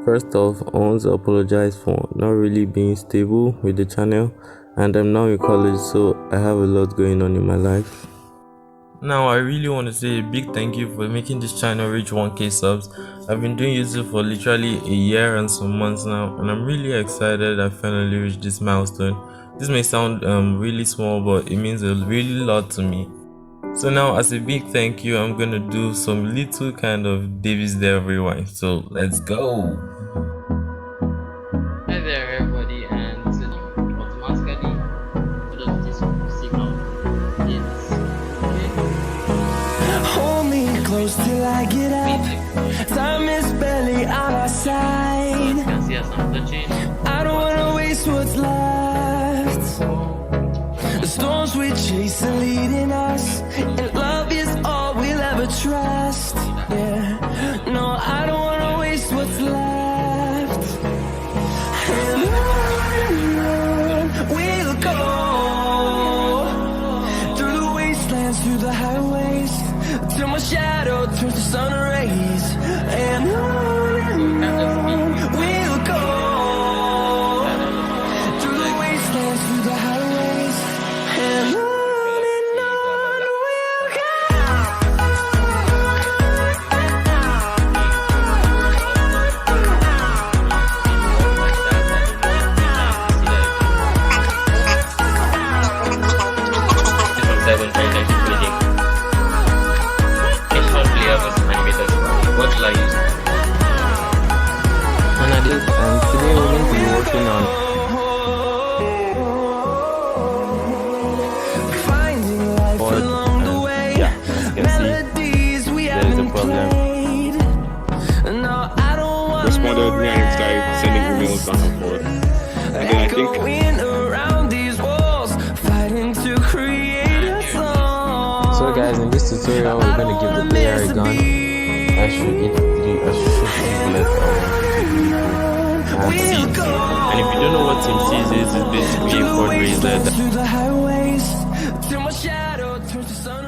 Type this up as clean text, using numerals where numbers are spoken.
First off, I want to apologize for not really being stable with the channel, and I'm now in college, so I have a lot going on in my life. Now I really want to say a big thank you for making this channel reach 1k subs. I've been doing YouTube for literally a year and some months now, and I'm really excited I finally reached this milestone. This may sound really small, but it means a really lot to me. So now, as a big thank you, I'm gonna do some little kind of Davies Dev rewind. So let's go. Hi there everybody, and automatically this signal is okay. Hold me close till I get up. Time is barely on our So side. you can see as I'm touching. I don't wanna waste what's left. The storms we chase are leading us, and love is all we'll ever trust. Yeah, no, I don't wanna waste what's left. And on we'll go, through the wastelands, through the highways, till my shadow turns to sun rays. And on we'll go, through the wastelands, through the highways, and on we'll go. And today we're going to be working on Finding life chord, along the and way. yeah, as you can see, Melodies we there is a haven't problem. played. No, I don't want Responded me and started sending emails back and forth. And then I think echoing around these walls, fighting to create a song. So guys, in this tutorial we're going to give the player a gun. I should shoot left and seeds. And if you don't know what seeds is, it's basically a chord raiser. Through the highways, till my shadow turns to sun.